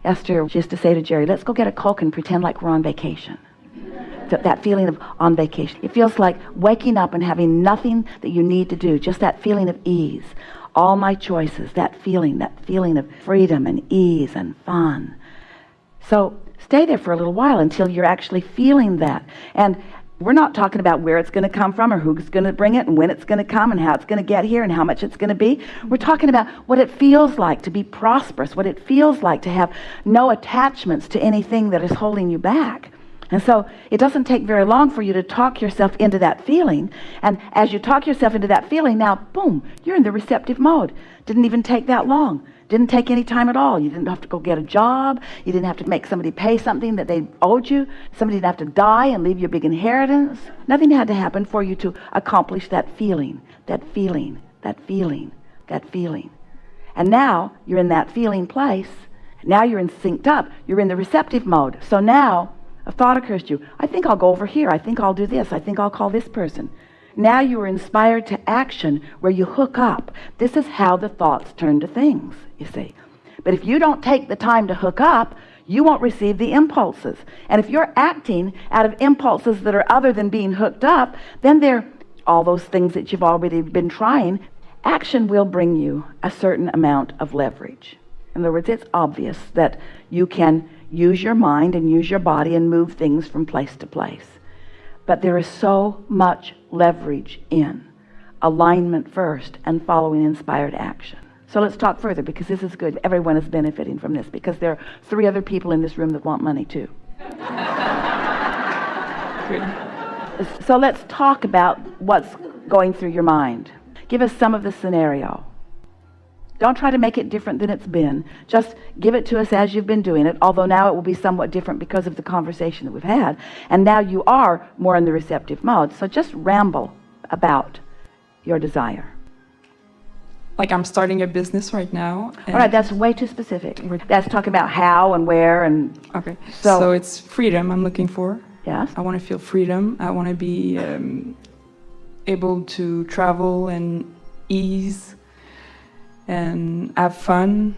Esther used to say to Jerry, let's go get a Coke and pretend like we're on vacation. That feeling of on vacation. It feels like waking up and having nothing that you need to do, just that feeling of ease. All my choices, that feeling of freedom and ease and fun. So stay there for a little while until you're actually feeling that. And we're not talking about where it's going to come from or who's going to bring it and when it's going to come and how it's going to get here and how much it's going to be. We're talking about what it feels like to be prosperous, what it feels like to have no attachments to anything that is holding you back. And so it doesn't take very long for you to talk yourself into that feeling. And as you talk yourself into that feeling, now, boom, you're in the receptive mode. Didn't even take that long. Didn't take any time at all. You didn't have to go get a job. You didn't have to make somebody pay something that they owed you. Somebody didn't have to die and leave you a big inheritance. Nothing had to happen for you to accomplish that feeling, that feeling, that feeling, that feeling. And now you're in that feeling place. Now you're in synced up. You're in the receptive mode. So now a thought occurs to you. I think I'll go over here. I think I'll do this. I think I'll call this person. Now you are inspired to action where you hook up. This is how the thoughts turn to things, you see. But if you don't take the time to hook up, you won't receive the impulses. And if you're acting out of impulses that are other than being hooked up, then they're all those things that you've already been trying. Action will bring you a certain amount of leverage. In other words, it's obvious that you can use your mind and use your body and move things from place to place. But there is so much leverage in alignment first and following inspired action. So let's talk further, because this is good. Everyone is benefiting from this, because there are 3 other people in this room that want money too. Good. So let's talk about what's going through your mind. Give us some of the scenario. Don't try to make it different than it's been. Just give it to us as you've been doing it, although now it will be somewhat different because of the conversation that we've had. And now you are more in the receptive mode. So just ramble about your desire. Like I'm starting a business right now. All right, that's way too specific. That's talking about how and where and... Okay, so it's freedom I'm looking for. Yes. I want to feel freedom. I want to be able to travel and ease and have fun,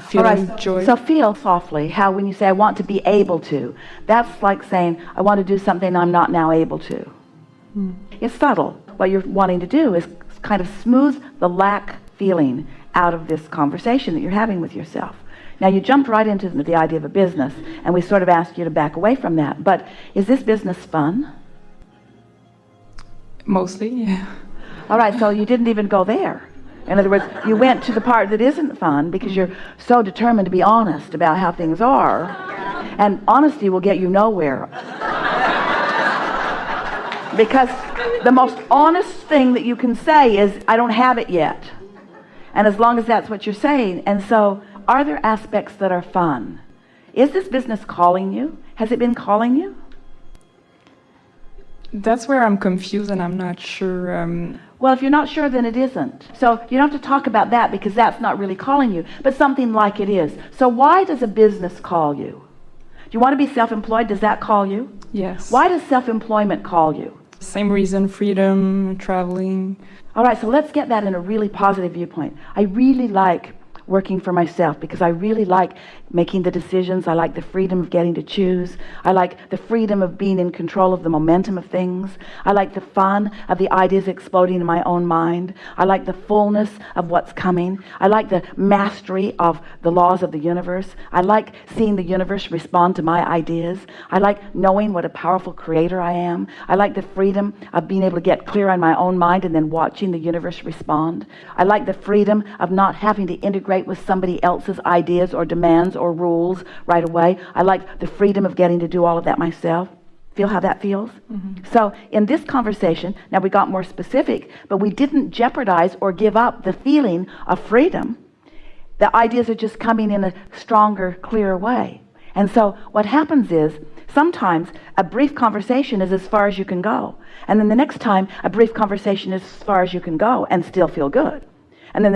feeling joy. So feel softly how when you say I want to be able to, that's like saying I want to do something I'm not now able to. It's subtle. What you're wanting to do is kind of smooth the lack feeling out of this conversation that you're having with yourself. Now you jumped right into the idea of a business, and we sort of asked you to back away from that, but is this business fun? Mostly, yeah. All right, so you didn't even go there. In other words, you went to the part that isn't fun because you're so determined to be honest about how things are, and honesty will get you nowhere. Because the most honest thing that you can say is, I don't have it yet. And as long as that's what you're saying, and so are there aspects that are fun? Is this business calling you? Has it been calling you? That's where I'm confused and I'm not sure. Well, if you're not sure, then it isn't. So you don't have to talk about that because that's not really calling you, but something like it is. So why does a business call you? Do you want to be self-employed? Does that call you? Yes. Why does self-employment call you? Same reason, freedom, traveling. All right, so let's get that in a really positive viewpoint. I really like working for myself because I really like making the decisions. I like the freedom of getting to choose. I like the freedom of being in control of the momentum of things. I like the fun of the ideas exploding in my own mind. I like the fullness of what's coming. I like the mastery of the laws of the universe. I like seeing the universe respond to my ideas. I like knowing what a powerful creator I am. I like the freedom of being able to get clear on my own mind and then watching the universe respond. I like the freedom of not having to integrate with somebody else's ideas or demands or rules right away. I like the freedom of getting to do all of that myself. Feel how that feels? So in this conversation, now we got more specific, but we didn't jeopardize or give up the feeling of freedom. The ideas are just coming in a stronger, clearer way. And so what happens is sometimes a brief conversation is as far as you can go. And then the next time a brief conversation is as far as you can go and still feel good.